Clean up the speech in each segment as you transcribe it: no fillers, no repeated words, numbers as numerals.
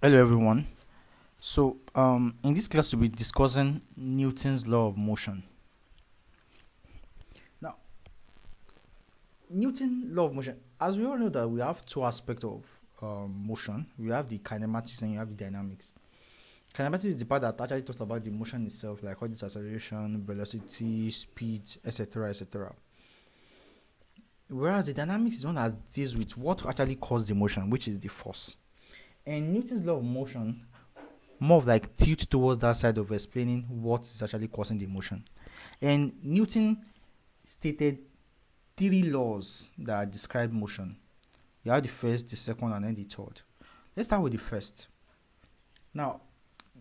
Hello everyone. In this class we'll be discussing Newton's law of motion. Now, Newton's law of motion, as we all know that we have two aspects of motion. We have the kinematics and you have the dynamics. Kinematics is the part that actually talks about the motion itself, like all this acceleration, velocity, speed, etc., etc. Whereas the dynamics is one that deals with what actually causes the motion, which is the force. And Newton's law of motion more of like tilt towards that side of explaining what is actually causing the motion. And Newton stated three laws that describe motion. You have the first, the second, and then the third. Let's start with the first. Now,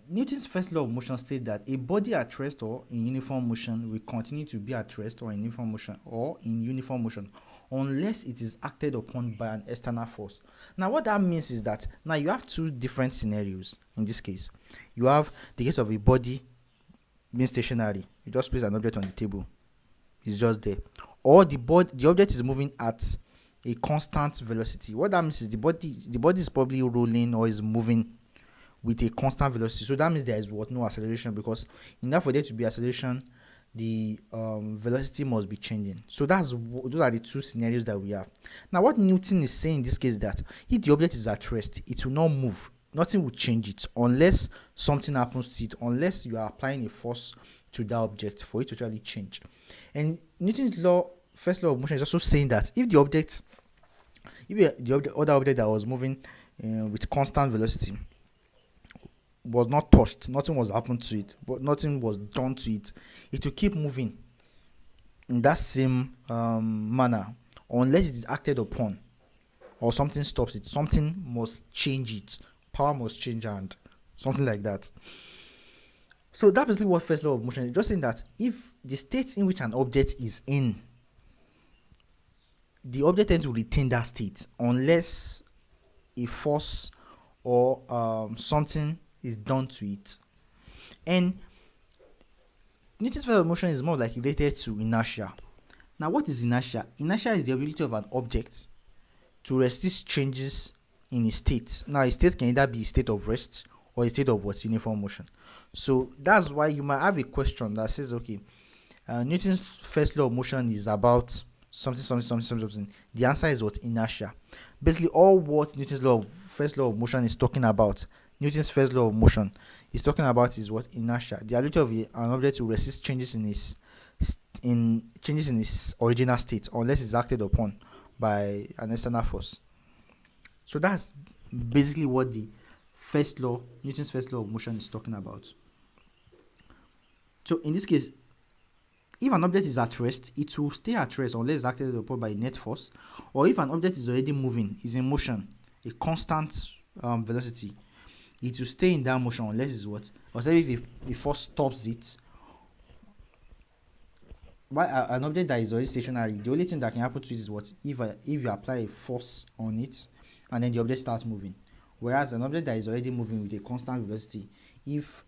Newton's first law of motion states that a body at rest or in uniform motion will continue to be at rest or in uniform motion unless it is acted upon by an external force. Now, what that means is that now you have two different scenarios. In this case, you have the case of a body being stationary. You just place an object on the table, it's just there, or the object is moving at a constant velocity. What that means is the body is probably rolling or is moving with a constant velocity. So that means there is no acceleration, because in order for there to be acceleration, the velocity must be changing. So those are the two scenarios that we have. Now, what Newton is saying in this case is that if the object is at rest, it will not move. Nothing will change it unless something happens to it, unless you are applying a force to that object for it to actually change. And Newton's first law of motion is also saying that if the other object that was moving with constant velocity was not touched, nothing was happened to it, but nothing was done to it, it will keep moving in that same manner unless it is acted upon or something stops it. Something must change it. Power must change and something like that. So that's basically what first law of motion is. Just saying that if the state in which an object is in, the object tends to retain that state unless a force or something is done to it. And Newton's first law of motion is more like related to inertia. Now, what is inertia? Inertia is the ability of an object to resist changes in its state. Now, a state can either be a state of rest or a state of uniform motion. So that's why you might have a question that says, okay, Newton's first law of motion is about something. The answer is what? Inertia. Basically, all what Newton's first law of motion is talking about, Newton's first law of motion is talking about is what? Inertia. The ability of an object to resist changes in its original state unless it's acted upon by an external force. So that's basically what the Newton's first law of motion is talking about. So in this case, if an object is at rest, it will stay at rest unless it's acted upon by a net force. Or if an object is already moving, is in motion, a constant velocity, it will stay in that motion unless it's what? Or say if a force stops it. While an object that is already stationary, the only thing that can happen to it is what? If you apply a force on it and then the object starts moving. Whereas an object that is already moving with a constant velocity, if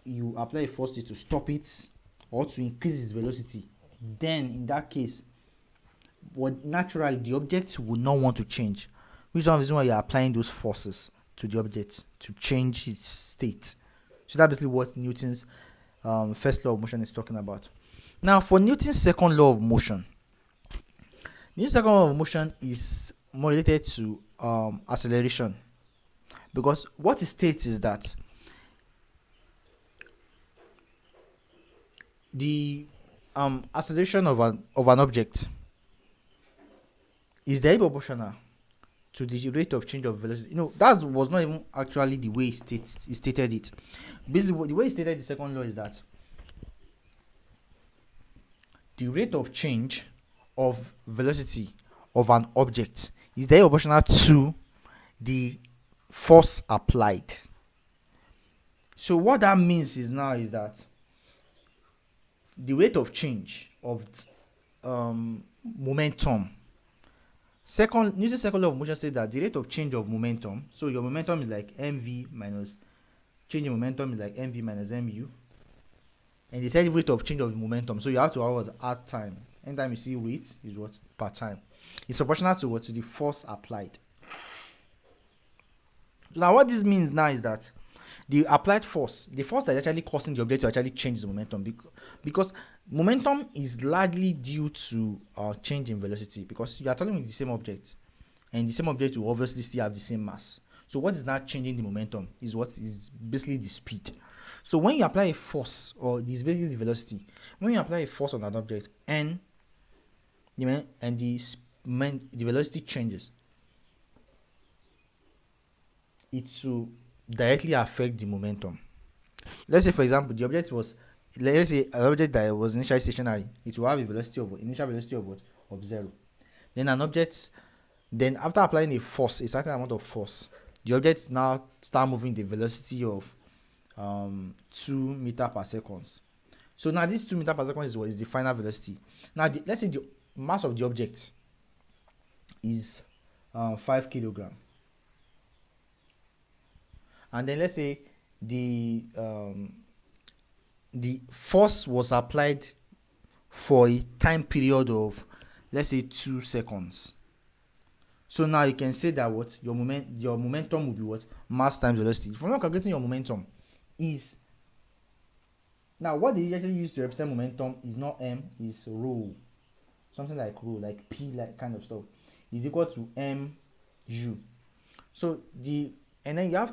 you apply a force to stop it or to increase its velocity, then in that case, naturally the object would not want to change. Which is one reason why you are applying those forces to the object to change its state. So that's basically what Newton's first law of motion is talking about. Now, for Newton's second law of motion, Newton's second law of motion is more related to acceleration, because what it states is that the acceleration of an object is directly proportional to the rate of change of velocity. That was not even actually the way he stated it. Basically, the way he stated the second law is that the rate of change of velocity of an object is directly proportional to the force applied. So what that means is that the rate of change of momentum. Newton's second law of motion says that the rate of change of momentum, so your momentum is like mv minus change in momentum is like mv minus mu, and they said rate of change of momentum, so you have to add time. Anytime you see rate is what? Per time. It's proportional to the force applied. Now, what this means now is that the applied force, the force that is actually causing the object to actually change the momentum, because momentum is largely due to change in velocity, because you are talking with the same object, and the same object will obviously still have the same mass. So what is not changing the momentum is what is basically the speed. So when you apply a force, or this is basically the velocity, when you apply a force on an object and the velocity changes, it will directly affect the momentum. Let's say, for example, let's say an object that was initially stationary, it will have a initial velocity of what? Of 0. Then after applying a certain amount of force, the object now start moving the velocity of 2 meter per second. So now this 2 meter per second is the final velocity. Now let's say the mass of the object is 5 kilogram, and then let's say the force was applied for a time period of, let's say, 2 seconds. So now you can say that what your momentum will be what? Mass times velocity. If you're not calculating your momentum, is now what they usually use to represent momentum is not m, is rho, something like rho, like p, like kind of stuff, is equal to mu. So and then you have,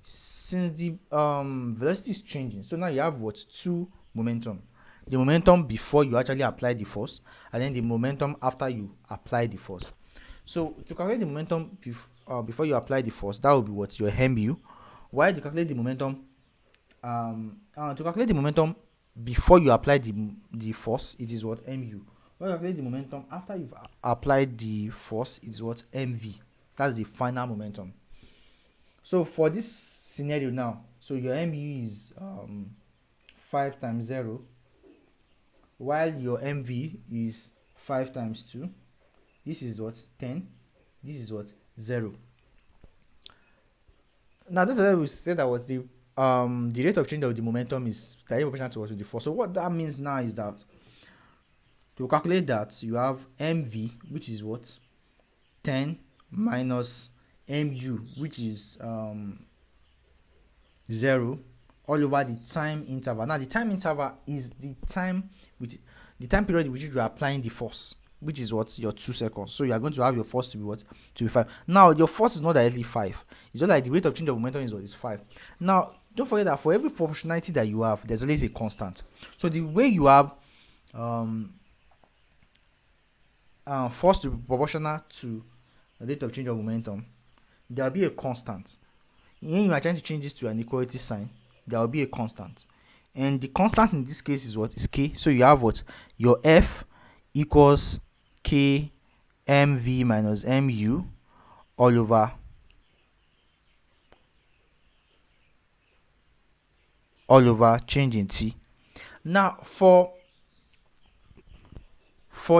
since the velocity is changing, so now you have what? 2 momentum. The momentum before you actually apply the force, and then the momentum after you apply the force. So to calculate the momentum before you apply the force, that will be what? Your mu. While to calculate the momentum before you apply the force, it is what? Mu. While you calculate the momentum after you've applied the force, it is what? Mv. That's the final momentum. So for this scenario now, so your mu is 5 times 0, while your mv is 5 times 2. This is what? 10. This is what? 0. Now that's why we said that what the rate of change of the momentum is directly proportional to the force. So what that means now is that to calculate that, you have mv, which is what? 10 minus mu, which is 0, all over the time interval. Now the time interval is the time period in which you are applying the force, which is what? Your 2 seconds. So you are going to have your force to be what? To be 5. Now your force is not directly 5. It's just like the rate of change of momentum is what? Is 5. Now don't forget that for every proportionality that you have, there's always a constant. So the way you have force to be proportional to the rate of change of momentum, there will be a constant. When you are trying to change this to an equality sign, there will be a constant, and the constant in this case is what? Is k. So you have what? Your F equals k mv minus mu all over change in t. Now for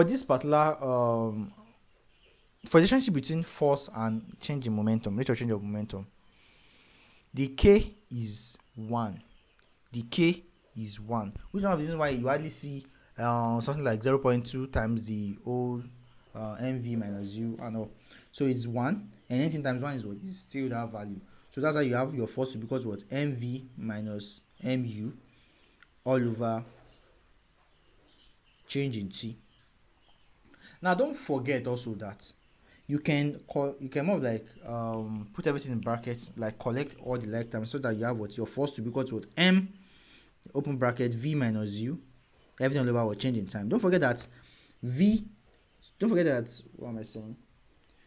this particular for the relationship between force and change in momentum, rate of change of momentum, the k is 1. The k is 1, which is one of the reasons why you hardly see something like 0.2 times the old mv minus u and all. So it's 1, and anything times 1 is what? Is still that value. So that's how you have your force to be equal to what? Mv minus mu all over change in t. Now don't forget also that you can more like put everything in brackets, like collect all the like terms, so that you have what? Your force to be equal to what? M open bracket v minus u, everything all over what? Change in time. Don't forget that what am I saying?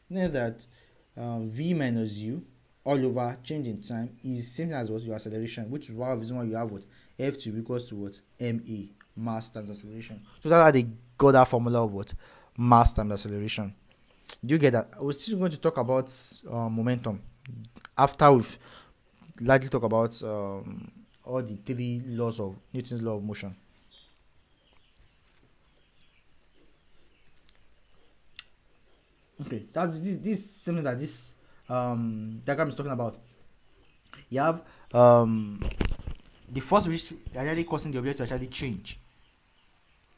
You know that v minus u all over change in time is same thing as what? Your acceleration, which is one of the reasons why you have what? F to be equals to what? Ma, mass times acceleration. So that's how they got that formula of what? Mass times acceleration. Do you get that? We're still going to talk about momentum after we've largely talk about all the 3 laws of Newton's law of motion. Okay, that's this something that this diagram is talking about. You have the force which actually causing the object to actually change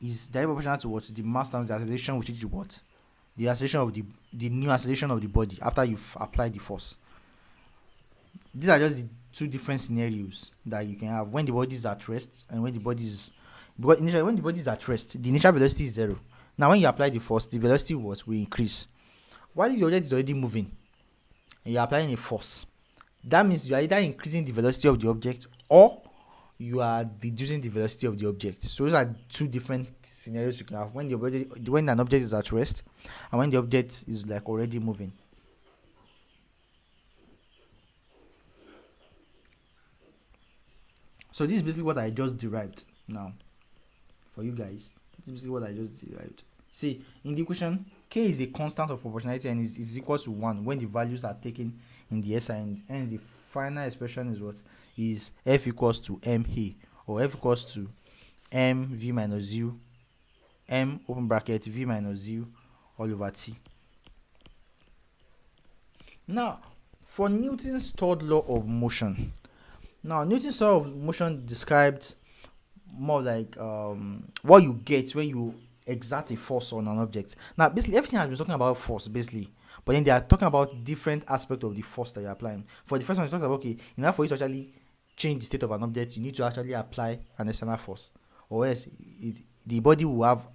is directly proportional to what? The mass times the acceleration, which is what? The acceleration of the new acceleration of the body after you've applied the force. These are just the two different scenarios that you can have when the body is at rest and when the body is, because initially when the body is at rest, the initial velocity is zero. Now when you apply the force, the velocity will increase. While the object is already moving and you're applying a force, that means you are either increasing the velocity of the object or you are reducing the velocity of the object. So those are two different scenarios you can have when when an object is at rest and when the object is like already moving. So this is basically what I just derived now for you guys. This is basically what I just derived. See, in the equation, k is a constant of proportionality and is equal to 1 when the values are taken in the SI, and the final expression is what is F equals to MA, or F equals to mv minus u, m open bracket v minus u all over t. Now, for Newton's third law of motion. Now, Newton's law of motion described more like what you get when you exert a force on an object. Now, basically, everything has been talking about force, basically, but then they are talking about different aspects of the force that you're applying. For the first one, it's talking about, okay, in order for you to actually change the state of an object, you need to actually apply an external force, or else the body will have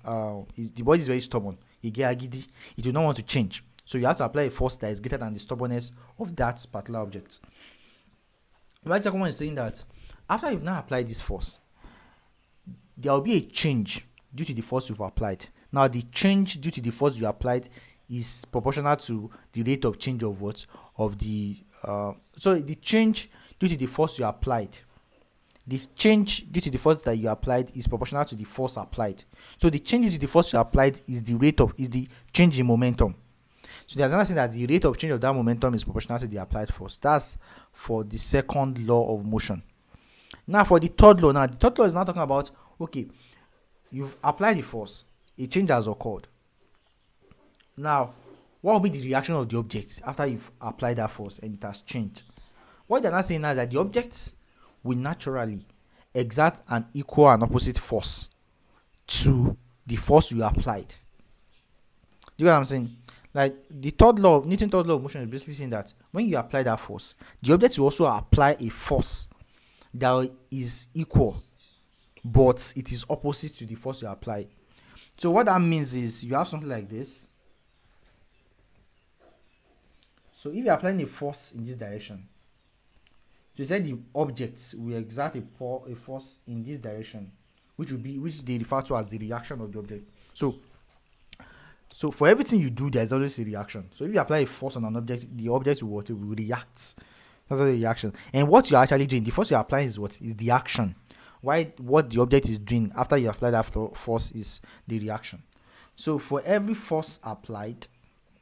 the body is very stubborn. It get agidi, it will not want to change. So you have to apply a force that is greater than the stubbornness of that particular object. Right, second one is saying that after you've now applied this force, there will be a change due to the force you've applied. Now, the change due to the force you applied is proportional to the rate of change of what? Of the so the change due to the force you applied. The change due to the force that you applied is proportional to the force applied. So the change due to the force you applied is the change in momentum. So there's another thing that the rate of change of that momentum is proportional to the applied force. That's for the second law of motion. Now for the third law, the third law is now talking about, okay, you've applied the force, a change has occurred. Now, what will be the reaction of the object after you've applied that force and it has changed? What they're not saying now is that the object will naturally exert an equal and opposite force to the force you applied. Do you get what I'm saying? Like the Newton's third law of motion is basically saying that when you apply that force, the object will also apply a force that is equal, but it is opposite to the force you apply. So what that means is you have something like this. So if you're applying a force in this direction, to say the object will exert a force in this direction, which they refer to as the reaction of the object. So for everything you do, there's always a reaction. So if you apply a force on an object, the object will react. That's the reaction. And what you're actually doing, the force you're applying is what? Is the action. What the object is doing after you apply that force is the reaction. So for every force applied,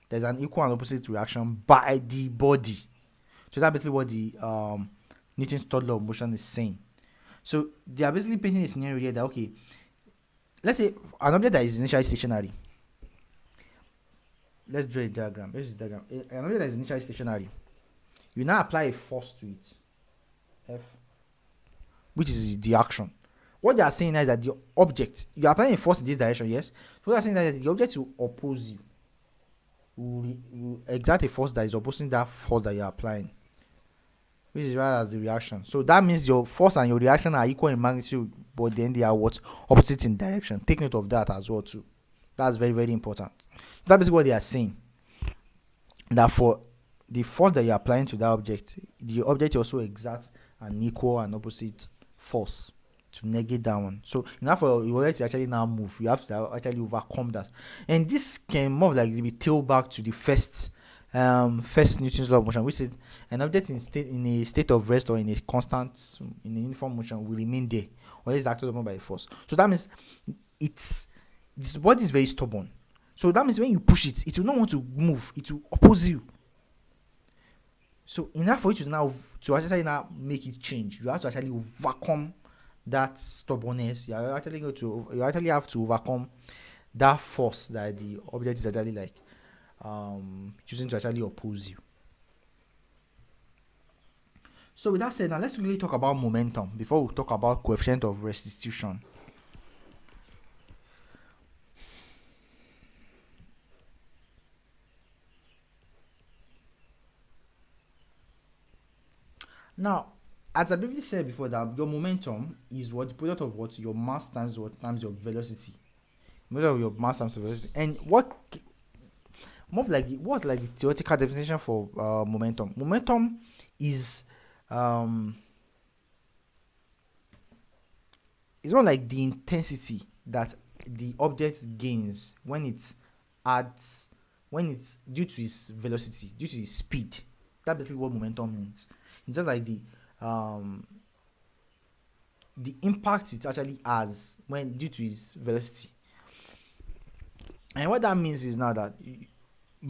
there's an equal and opposite reaction by the body. So that's basically what the Newton's third law of motion is saying. So they are basically painting a scenario here that, okay, let's say an object that is initially stationary. Let's draw a diagram. This is the diagram. An object that is initially stationary. You now apply a force to it, F, which is the action. What they are saying is that the object, you are applying a force in this direction, yes? So what they are saying is that the object will oppose you, will exert a force that is opposing that force that you are applying, which is right as the reaction. So that means your force and your reaction are equal in magnitude, but then they are what? Opposite in direction. Take note of that as well too. That's very, very important. That's basically what they are saying. That for the force that you're applying to that object, the object also exerts an equal and opposite force to negate that one. So in order for your object to actually now move, you have to actually overcome that. And this can more like be tailed back to the first Newton's law of motion, which is an object in a state of rest or in a constant, in a uniform motion will remain there, or is acted upon by a force. So that means the body is very stubborn. So that means when you push it, it will not want to move. It will oppose you. So in order for you to actually now make it change, you have to actually overcome that stubbornness. You actually have to overcome that force that the object is actually like choosing to actually oppose you. So with that said, now let's really talk about momentum before we talk about coefficient of restitution. Now, as I briefly said before, that your momentum is what the product of what your mass times what times your velocity. Product of your mass times your velocity. And what's like the theoretical definition for momentum? Momentum is it's not like the intensity that the object gains when it's due to its velocity, due to its speed. That's basically what momentum means. It's just like the impact it actually has when due to its velocity. And what that means is now that you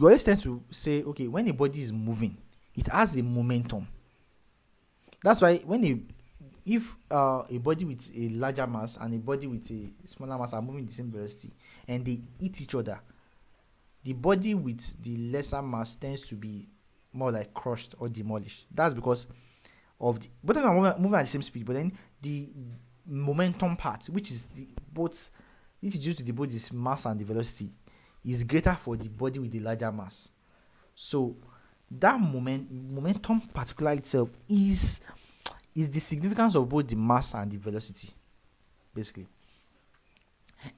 always tend to say, okay, when a body is moving, it has a momentum. That's why if a body with a larger mass and a body with a smaller mass are moving the same velocity and they hit each other, the body with the lesser mass tends to be more like crushed or demolished. That's because of the both of them are moving at the same speed, but then the momentum part, which is due to the body's mass and the velocity, is greater for the body with the larger mass. So that momentum particular itself is the significance of both the mass and the velocity, basically.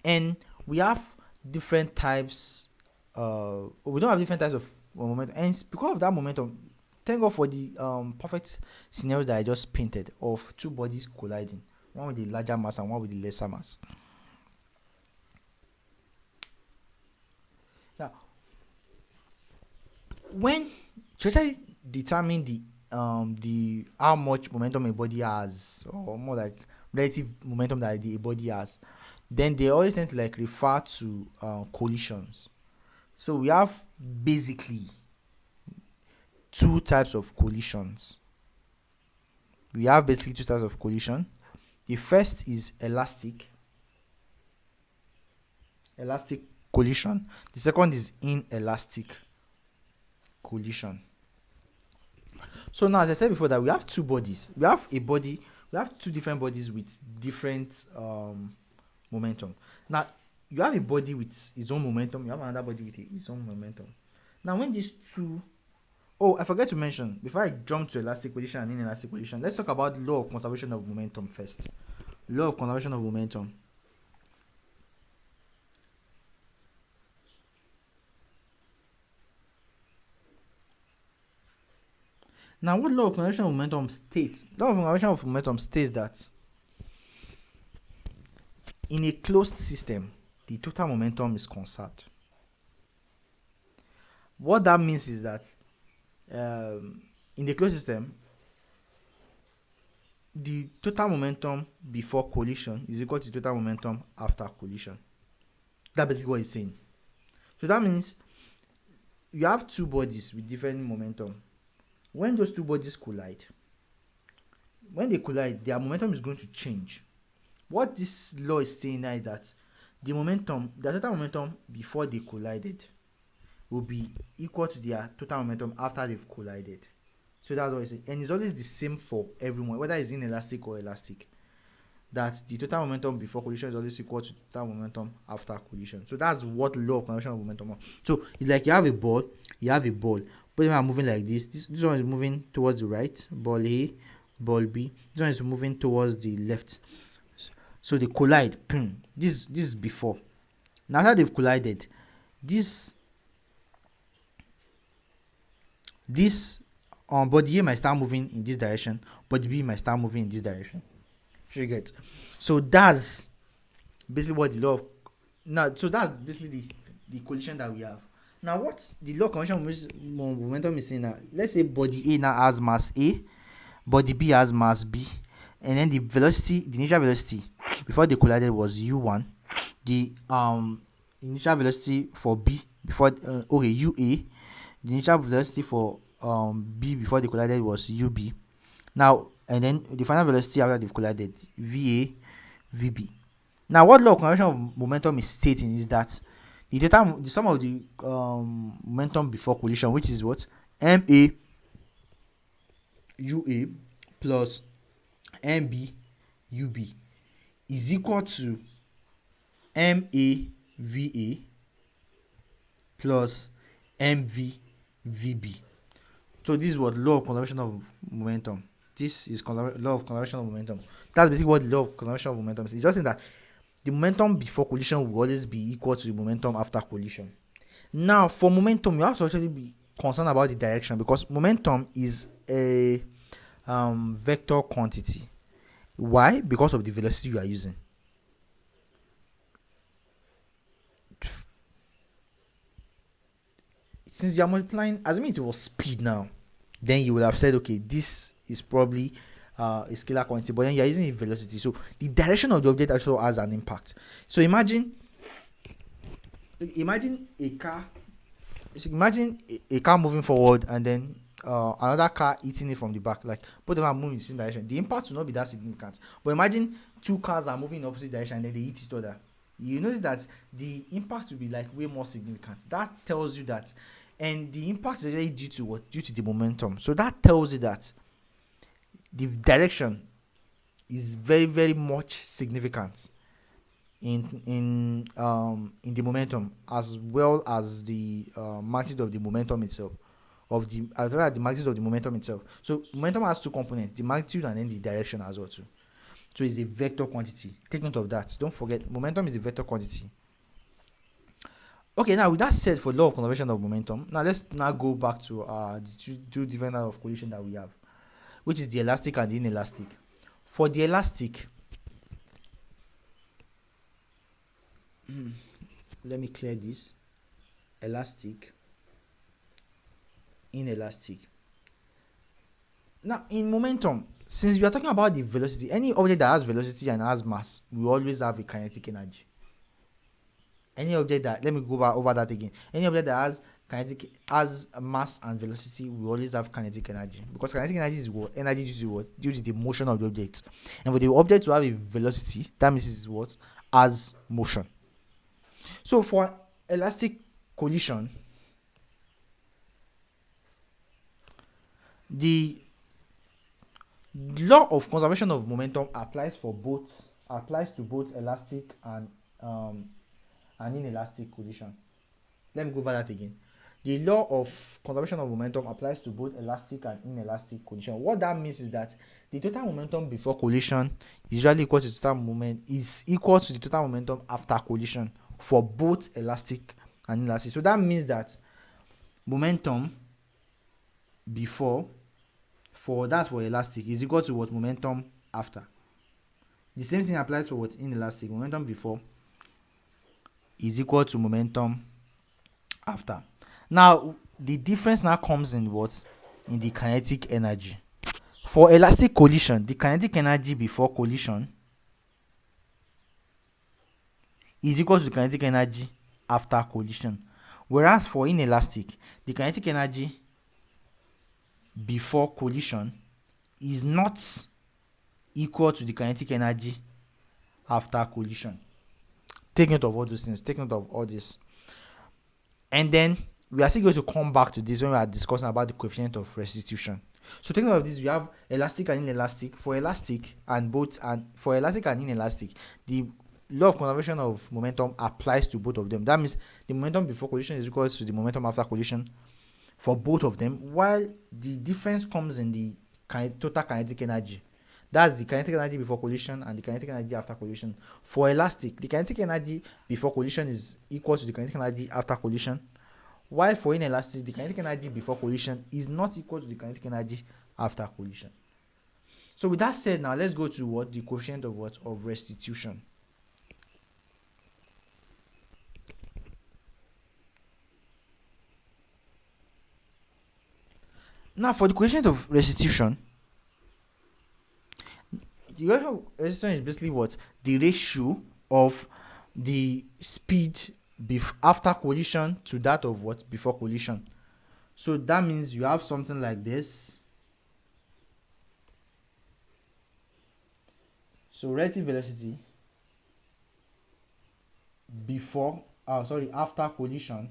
And we have different types. We don't have different types of momentum, and because of that momentum, thank God for the perfect scenario that I just painted of two bodies colliding, one with the larger mass and one with the lesser mass. Now, when to actually determine the how much momentum a body has, or more like relative momentum that a body has, then they always tend to like refer to collisions. So we have basically two types of collisions. The first is elastic collision. The second is inelastic collision. So now, as I said before, that we have two bodies. We have two different bodies with different momentum. Now, you have a body with its own momentum, you have another body with its own momentum. Now, when these two, I forgot to mention, before I jump to elastic collision and inelastic collision, let's talk about law of conservation of momentum first. Law of conservation of momentum. Now, what law of conservation of momentum states? Law of conservation of momentum states that in a closed system, the total momentum is conserved. What that means is that in the closed system, the total momentum before collision is equal to the total momentum after collision. That's basically what it's saying. So that means you have two bodies with different momentum. When those two bodies collide, their momentum is going to change. What this law is saying now is that the total momentum before they collided will be equal to their total momentum after they've collided. So that's what it's saying. And it's always the same for everyone, whether it's inelastic or elastic. That the total momentum before collision is always equal to total momentum after collision. So that's what law of conservation of momentum is. So it's like you have a ball. Both of them are moving like this. This one is moving towards the right, ball A, ball B. This one is moving towards the left. So they collide. This is before. Now that they've collided, this body A might start moving in this direction, body B might start moving in this direction. You get? So that's basically what the law of so that's basically the collision that we have. Now, what the law of conservation of momentum is saying now, let's say body A now has mass A, body B has mass B, and then the initial velocity before they collided was u1. The initial velocity for B before UA. The initial velocity for B before they collided was UB. Now, and then the final velocity after they've collided, VA, VB. Now, what law of conservation of momentum is stating is that the sum of the momentum before collision, which is what? MA UA plus MB UB is equal to MA VA plus MV VB. So this is what law of conservation of momentum. This is law of conservation of momentum. That's basically what the law of conservation of momentum is. It's just saying that the momentum before collision will always be equal to the momentum after collision. Now, for momentum, you have to actually be concerned about the direction, because momentum is a vector quantity. Why? Because of the velocity you are using. Since you are multiplying, assuming it was speed now, then you would have said, okay, this is probably a scalar quantity, but then you're using a velocity. So the direction of the object also has an impact. So imagine a car. So imagine a car moving forward and then another car hitting it from the back. Like both of them are moving in the same direction. The impact will not be that significant. But imagine two cars are moving in opposite direction and then they hit each other. You notice that the impact will be like way more significant. That tells you that, and the impact is really due to what? Due to the momentum. So that tells you that the direction is very, very much significant in the momentum, as well as the magnitude of the momentum itself, as well as the magnitude of the momentum itself. So momentum has two components: the magnitude and then the direction as well too. So it's a vector quantity. Take note of that. Don't forget, momentum is a vector quantity. Okay, now with that said, for law of conservation of momentum, now let's go back to the two different types of collision that we have, which is the elastic and the inelastic. For the elastic, let me clear this. Elastic, inelastic. Now in momentum, since we are talking about the velocity, any object that has velocity and has mass will always have a kinetic energy. Any object that, let me go over that again. Any object that has mass and velocity will always have kinetic energy, because kinetic energy is what? Energy due to the motion of the object. And for the object to have a velocity, that means it's what? As motion. So for elastic collision, the law of conservation of momentum applies to both elastic and inelastic collision. Let me go over that again. The law of conservation of momentum applies to both elastic and inelastic collision. What that means is that the total momentum before collision is usually equal to the total momentum after collision for both elastic and inelastic. So that means that momentum before, for elastic, is equal to what? Momentum after. The same thing applies for what? Inelastic. Momentum before is equal to momentum after. Now the difference now comes in what? In the kinetic energy. For elastic collision, the kinetic energy before collision is equal to the kinetic energy after collision, whereas for inelastic, the kinetic energy before collision is not equal to the kinetic energy after collision. Take note of all those things. Take note of all this. And then we are still going to come back to this when we are discussing about the coefficient of restitution. So take note of this. We have elastic and inelastic. For elastic and inelastic, the law of conservation of momentum applies to both of them. That means the momentum before collision is equal to the momentum after collision for both of them, while the difference comes in the total kinetic energy. That's the kinetic energy before collision and the kinetic energy after collision. For elastic, the kinetic energy before collision is equal to the kinetic energy after collision, while for inelastic, the kinetic energy before collision is not equal to the kinetic energy after collision. So with that said, now let's go to what? The coefficient of restitution. Now for the coefficient of restitution, the coefficient of restitution is basically what? The ratio of the speed after collision to that of what? Before collision. So that means you have something like this. So relative velocity after collision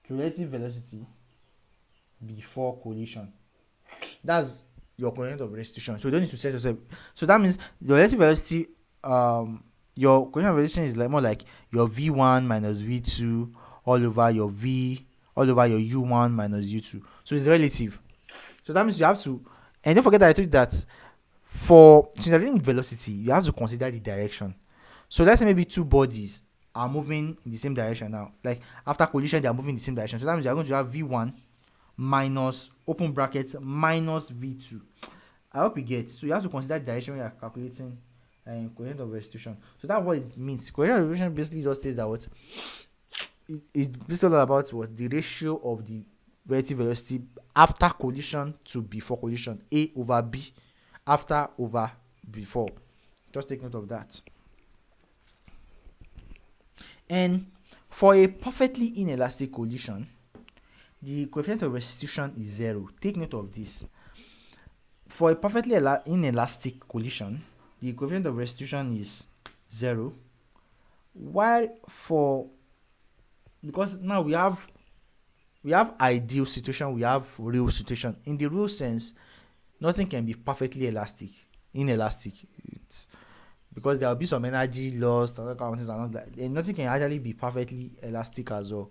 to relative velocity before collision. That's your coefficient of restitution. So you don't need to set yourself. So that means the relative velocity, your coefficient of restitution is more like your v1 minus v2 all over your u1 minus u2. So it's relative. So that means you have to And don't forget that I told you that for since you're dealing with velocity, you have to consider the direction. So let's say maybe two bodies are moving in the same direction now. Like after collision, they are moving in the same direction. So that means you're going to have V1 minus open brackets minus V2. I hope you get. So you have to consider the direction when you are calculating coefficient of restitution. So that's what it means. Coefficient of restitution basically just says that what it's basically all about what the ratio of the relative velocity after collision to before collision, A over B, after over before. Just take note of that. And for a perfectly inelastic collision, the coefficient of restitution is 0. Take note of this. For a perfectly inelastic collision, the coefficient of restitution is 0. While for, because now we have ideal situation, we have real situation. In the real sense, nothing can be perfectly inelastic. It's because there will be some energy lost, and nothing can actually be perfectly elastic as well.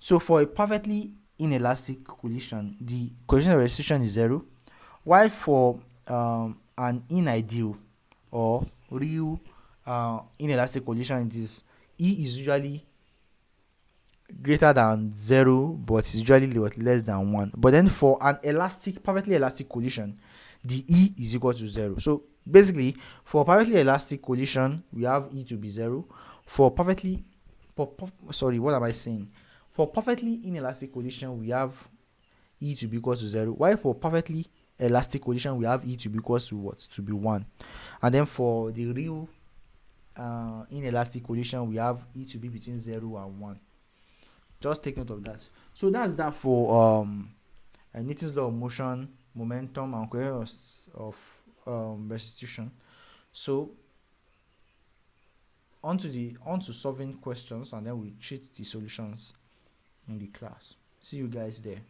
So for a perfectly inelastic collision, the coefficient of restitution is 0, while for an unideal or real inelastic collision, it is E is usually greater than 0, but it's usually less than 1. But then for an perfectly elastic collision, the E is equal to 0. So basically, for perfectly elastic collision, we have E to be 0. For perfectly inelastic collision, we have E to be equal to 0. While for perfectly elastic collision, we have E to be equal to what? To be 1. And then for the real inelastic collision, we have E to be between 0 and 1. Just take note of that. So that's that for Newton's law of motion, momentum, and coefficient of restitution. So on to solving questions, and then we treat the solutions in the class. See you guys there.